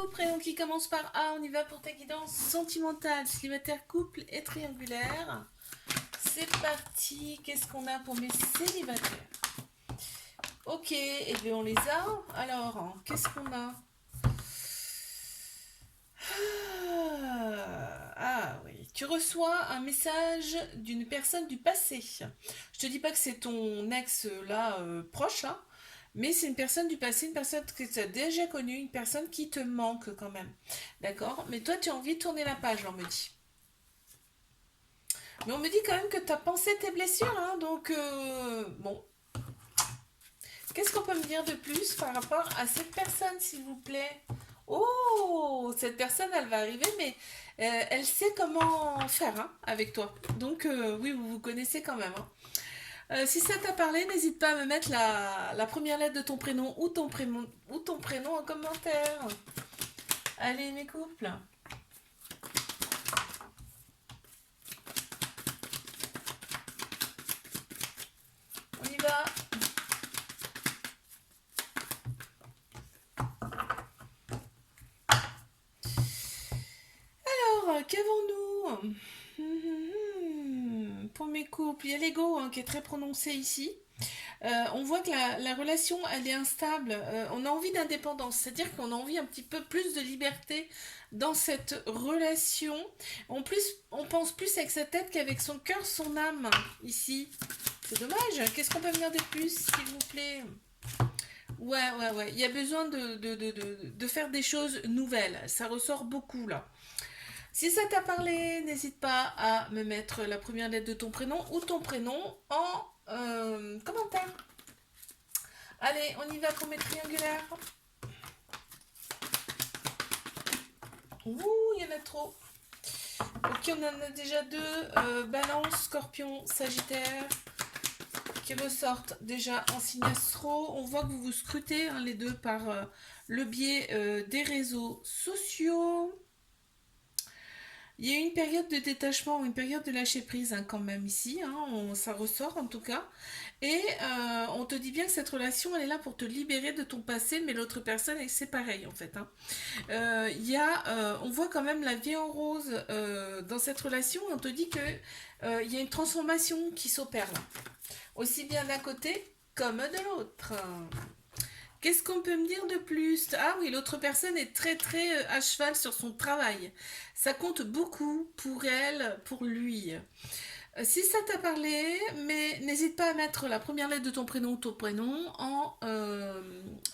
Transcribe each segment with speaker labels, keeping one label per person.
Speaker 1: prénom qui commence par A, on y va pour ta guidance sentimentale, célibataire, couple et triangulaire. C'est parti, qu'est-ce qu'on a pour mes célibataires? Ok, et bien on les a. Alors, qu'est-ce qu'on a? Ah oui, tu reçois un message d'une personne du passé. Je te dis pas que c'est ton ex là proche, hein, mais c'est une personne du passé, une personne que tu as déjà connue, une personne qui te manque quand même. D'accord? Mais toi, tu as envie de tourner la page, on me dit. Mais on me dit quand même que tu as pensé tes blessures, hein, donc bon. Qu'est-ce qu'on peut me dire de plus par rapport à cette personne, s'il vous plaît? Oh, cette personne, elle va arriver, mais elle sait comment faire hein, avec toi. Donc oui, vous vous connaissez quand même. Hein. Si ça t'a parlé, n'hésite pas à me mettre la première lettre de ton prénom ou ton prénom en commentaire. Allez, mes couples. On y va. Alors, qu'avons-nous? Pour mes couples, il y a l'ego hein, qui est très prononcé ici. On voit que la relation, elle est instable. On a envie d'indépendance, c'est-à-dire qu'on a envie un petit peu plus de liberté dans cette relation. En plus, on pense plus avec sa tête qu'avec son cœur, son âme, ici. C'est dommage. Qu'est-ce qu'on peut venir de plus, s'il vous plaît? Ouais. Il y a besoin de faire des choses nouvelles. Ça ressort beaucoup, là. Si ça t'a parlé, n'hésite pas à me mettre la première lettre de ton prénom ou ton prénom en commentaire. Allez, on y va pour mes triangulaires. Ouh, il y en a trop. Ok, on en a déjà deux. Balance, Scorpion, Sagittaire qui ressortent déjà en signe astro. On voit que vous vous scrutez hein, les deux par le biais des réseaux sociaux. Il y a eu une période de détachement, une période de lâcher prise hein, quand même ici, hein, ça ressort en tout cas. Et on te dit bien que cette relation, elle est là pour te libérer de ton passé, mais l'autre personne, c'est pareil en fait. Hein. On voit quand même la vie en rose dans cette relation. On te dit que il y a une transformation qui s'opère là, aussi bien d'un côté comme de l'autre. Qu'est-ce qu'on peut me dire de plus? Ah oui, l'autre personne est très très à cheval sur son travail. Ça compte beaucoup pour elle, pour lui. Si ça t'a parlé, mais n'hésite pas à mettre la première lettre de ton prénom ou ton prénom en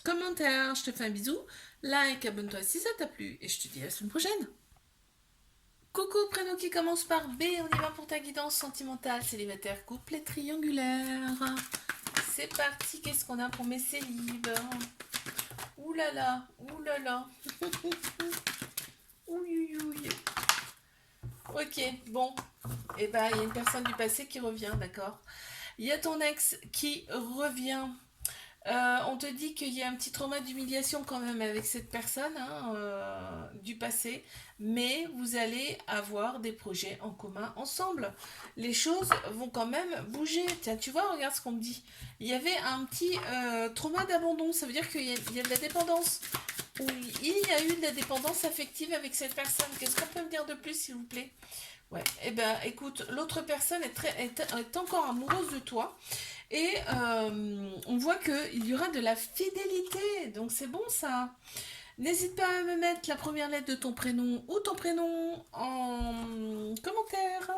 Speaker 1: commentaire. Je te fais un bisou, like, abonne-toi si ça t'a plu et je te dis à la semaine prochaine. Coucou, prénom qui commence par B, on y va pour ta guidance sentimentale, célibataire, couple et triangulaire. C'est parti, qu'est-ce qu'on a pour mes célibes? Ouh là là, ouh là là. Ouïe, ouïe. Ok, bon. Eh ben, il y a une personne du passé qui revient, d'accord. Il y a ton ex qui revient. On te dit qu'il y a un petit trauma d'humiliation quand même avec cette personne hein, du passé, mais vous allez avoir des projets en commun ensemble. Les choses vont quand même bouger. Tiens, tu vois, regarde ce qu'on me dit. Il y avait un petit trauma d'abandon, ça veut dire qu'il y a de la dépendance. Ou il y a eu de la dépendance affective avec cette personne. Qu'est-ce qu'on peut me dire de plus, s'il vous plaît? Ouais, eh ben écoute, l'autre personne est encore amoureuse de toi. Et on voit qu'il y aura de la fidélité, donc c'est bon ça. N'hésite pas à me mettre la première lettre de ton prénom ou ton prénom en commentaire.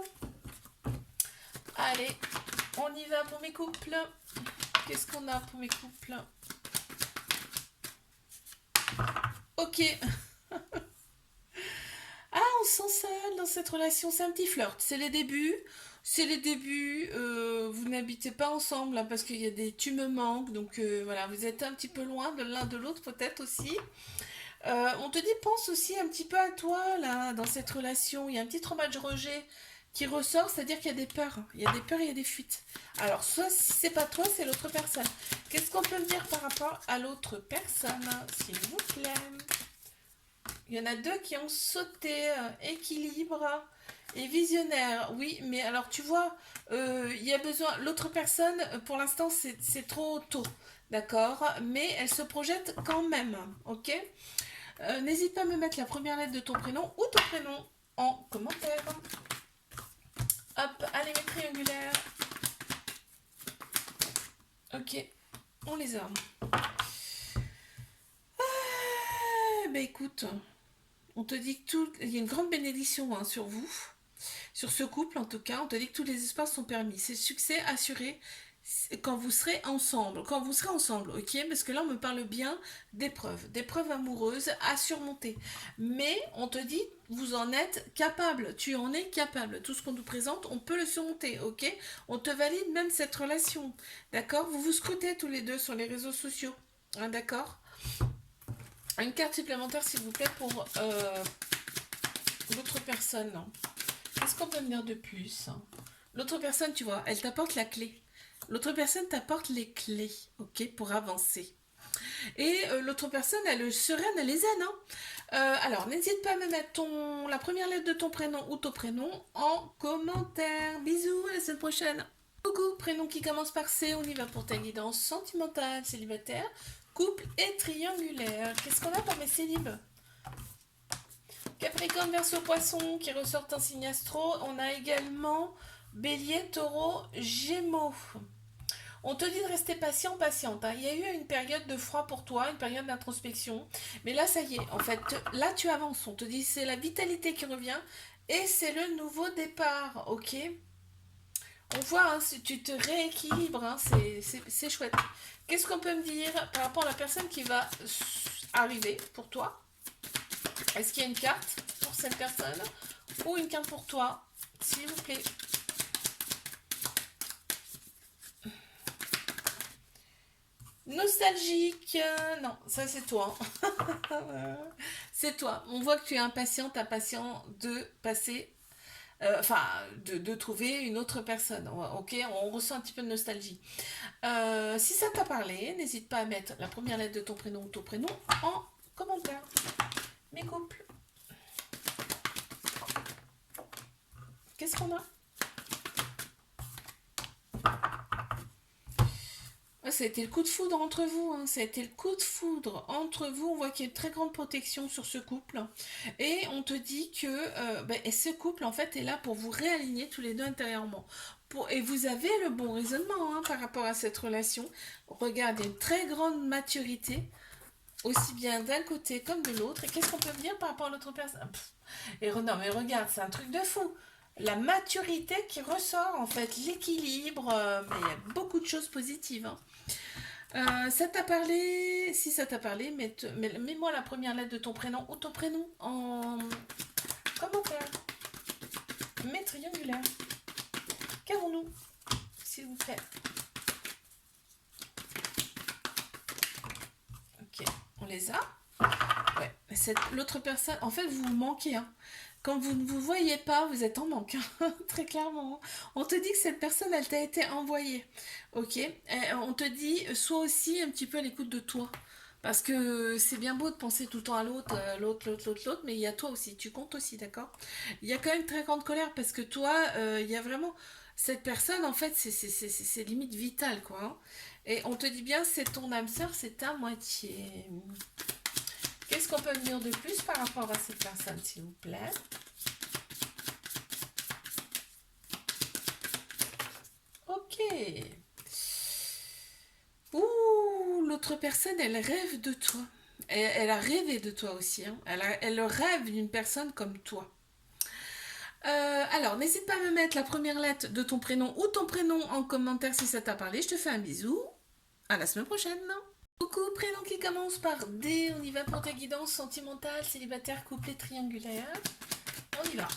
Speaker 1: Allez, on y va pour mes couples. Qu'est-ce qu'on a pour mes couples? Ok. Ah, on se sent seul dans cette relation, c'est un petit flirt, c'est les débuts. C'est les débuts, vous n'habitez pas ensemble hein, parce qu'il y a des tu me manques, donc voilà, vous êtes un petit peu loin de l'un de l'autre peut-être aussi. On te dit pense aussi un petit peu à toi là dans cette relation, il y a un petit trauma de rejet qui ressort, c'est-à-dire qu'il y a des peurs, il y a des peurs, il y a des fuites. Alors soit si c'est pas toi, c'est l'autre personne. Qu'est-ce qu'on peut me dire par rapport à l'autre personne, s'il vous plaît? Il y en a deux qui ont sauté, équilibre et visionnaire. Oui, mais alors tu vois, il y a besoin. L'autre personne, pour l'instant, c'est trop tôt, d'accord? Mais elle se projette quand même, ok? N'hésite pas à me mettre la première lettre de ton prénom ou ton prénom en commentaire. Hop, allez mes triangulaires. Ok, on les a. Ben écoute, on te dit que tout, il y a une grande bénédiction hein, sur vous, sur ce couple en tout cas. On te dit que tous les espaces sont permis. C'est succès assuré quand vous serez ensemble. Quand vous serez ensemble, ok? Parce que là, on me parle bien d'épreuves amoureuses à surmonter. Mais on te dit, vous en êtes capable. Tu en es capable. Tout ce qu'on nous présente, on peut le surmonter, ok? On te valide même cette relation, d'accord? Vous vous scrutez tous les deux sur les réseaux sociaux, hein, d'accord? Une carte supplémentaire, s'il vous plaît, pour l'autre personne. Qu'est-ce qu'on peut me dire de plus? L'autre personne, tu vois, elle t'apporte la clé. L'autre personne t'apporte les clés, ok, pour avancer. Et l'autre personne, elle est sereine, elle est zen. Hein. Alors, n'hésite pas à me mettre la première lettre de ton prénom ou ton prénom en commentaire. Bisous, à la semaine prochaine. Coucou, prénom qui commence par C, on y va pour ta guidance sentimentale, célibataire, couple et triangulaire. Qu'est-ce qu'on a pour mes célibes? Capricorne, Verseau, Poisson qui ressortent un signe astro. On a également Bélier, Taureau, Gémeaux. On te dit de rester patient, patiente. Hein. Il y a eu une période de froid pour toi, une période d'introspection. Mais là, ça y est, en fait, là, tu avances. On te dit c'est la vitalité qui revient et c'est le nouveau départ, ok? On voit, hein, si tu te rééquilibres, hein, c'est chouette. Qu'est-ce qu'on peut me dire par rapport à la personne qui va arriver pour toi? Est-ce qu'il y a une carte pour cette personne ou une carte pour toi, s'il vous plaît? Nostalgique, non, ça c'est toi. C'est toi. On voit que tu es impatient, impatient de passer, enfin, de trouver une autre personne. Ok, on ressent un petit peu de nostalgie. Si ça t'a parlé, n'hésite pas à mettre la première lettre de ton prénom ou ton prénom en commentaire. Mes couples. Qu'est-ce qu'on a? Ça a été le coup de foudre entre vous, hein. Ça a été le coup de foudre entre vous. On voit qu'il y a une très grande protection sur ce couple. Et on te dit que ce couple, en fait, est là pour vous réaligner tous les deux intérieurement. Et vous avez le bon raisonnement hein, par rapport à cette relation. Regarde, il y a une très grande maturité, aussi bien d'un côté comme de l'autre. Et qu'est-ce qu'on peut dire par rapport à l'autre personne? Et non, mais regarde, c'est un truc de fou. La maturité qui ressort, en fait, l'équilibre, mais il y a beaucoup de choses positives. Hein. Ça t'a parlé? Si ça t'a parlé, mets-moi la première lettre de ton prénom ou ton prénom en commentaire. Mes triangulaires. Qu'avons-nous, s'il vous plaît? Ok, on les a. Ouais, l'autre personne, en fait, vous vous manquez. Hein. Quand vous ne vous voyez pas, vous êtes en manque, hein, très clairement. On te dit que cette personne, elle t'a été envoyée, ok? Et on te dit, sois aussi un petit peu à l'écoute de toi. Parce que c'est bien beau de penser tout le temps à l'autre, l'autre, mais il y a toi aussi, tu comptes aussi, d'accord? Il y a quand même très grande colère parce que toi, il y a vraiment... Cette personne, en fait, c'est limite vital, quoi. Hein. Et on te dit bien, c'est ton âme sœur, c'est ta moitié. Qu'est-ce qu'on peut me dire de plus par rapport à cette personne, s'il vous plaît? Ok. Ouh, l'autre personne, elle rêve de toi. Elle a rêvé de toi aussi. Hein. Elle rêve d'une personne comme toi. Alors, n'hésite pas à me mettre la première lettre de ton prénom ou ton prénom en commentaire si ça t'a parlé. Je te fais un bisou. À la semaine prochaine. Coucou, prénom qui commence par D. On y va pour ta guidance sentimentale, célibataire, couple et triangulaire. On y va.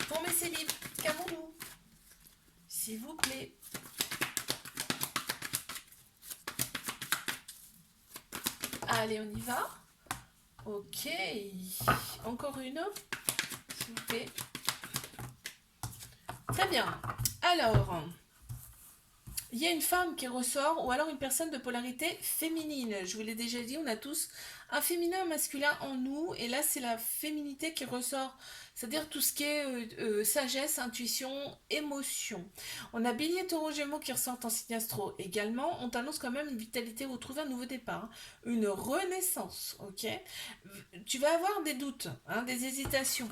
Speaker 1: Pour mes célibes, qu'avons-nous? S'il vous plaît. Allez, on y va. Ok. Encore une. S'il vous plaît. Très bien. Alors, Il y a une femme qui ressort ou alors une personne de polarité féminine. Je vous l'ai déjà dit, on a tous un féminin, un masculin en nous et là c'est la féminité qui ressort. C'est-à-dire tout ce qui est sagesse, intuition, émotion. On a Bélier, Taureau, Gémeaux qui ressortent en signe astro également. On t'annonce quand même une vitalité, retrouver un nouveau départ, hein, une renaissance, ok. Tu vas avoir des doutes, hein, des hésitations,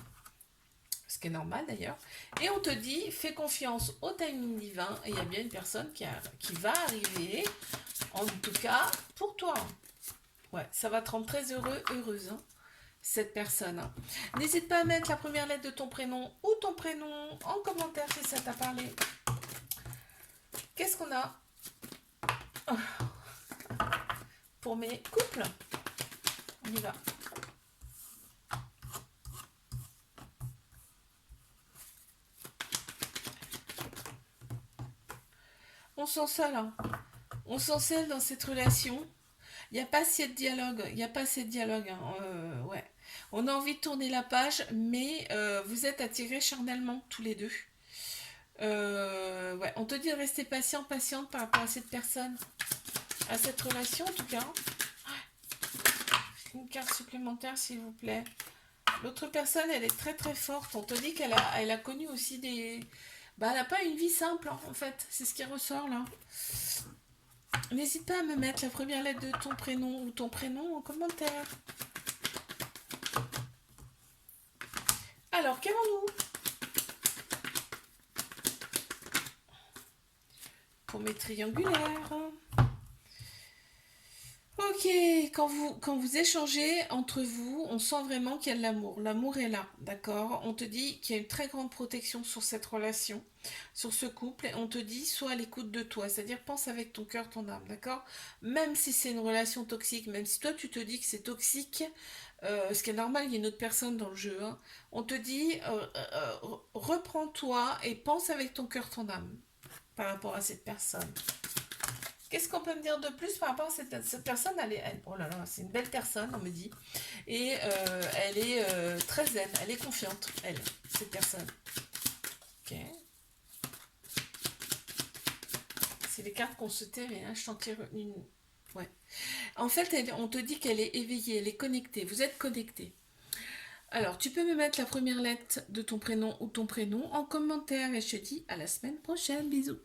Speaker 1: ce qui est normal d'ailleurs. Et on te dit, fais confiance au timing divin, et il y a bien une personne qui va arriver, en tout cas pour toi. Ouais, ça va te rendre très heureux, heureuse, hein, cette personne, hein. N'hésite pas à mettre la première lettre de ton prénom ou ton prénom en commentaire si ça t'a parlé. Qu'est-ce qu'on a pour mes couples? On y va. On sent seul, hein. On sent seul dans cette relation. Il n'y a pas assez de dialogue. Il n'y a pas assez de dialogue, hein. Ouais. On a envie de tourner la page, mais vous êtes attirés charnellement tous les deux. Ouais. On te dit de rester patient, patiente par rapport à cette personne, à cette relation en tout cas. Une carte supplémentaire s'il vous plaît. L'autre personne, elle est très très forte. On te dit elle a connu aussi des... Bah, elle n'a pas une vie simple, hein, en fait. C'est ce qui ressort là. N'hésite pas à me mettre la première lettre de ton prénom ou ton prénom en commentaire. Alors, qu'avons-nous pour mes triangulaires? Ok, quand vous échangez entre vous, on sent vraiment qu'il y a de l'amour. L'amour est là, d'accord? On te dit qu'il y a une très grande protection sur cette relation, sur ce couple, et on te dit sois à l'écoute de toi, c'est-à-dire pense avec ton cœur, ton âme, d'accord? Même si c'est une relation toxique, même si toi tu te dis que c'est toxique, ce qui est normal, il y a une autre personne dans le jeu, hein, on te dit reprends-toi et pense avec ton cœur, ton âme par rapport à cette personne. Qu'est-ce qu'on peut me dire de plus par rapport à cette personne? Oh là là, c'est une belle personne, on me dit. Et elle est très zen, elle est confiante, elle, cette personne. Ok. C'est les cartes qu'on se terrait, hein. Je t'en tire une. Ouais. En fait, on te dit qu'elle est éveillée, elle est connectée. Vous êtes connectés. Alors, tu peux me mettre la première lettre de ton prénom ou ton prénom en commentaire et je te dis à la semaine prochaine. Bisous.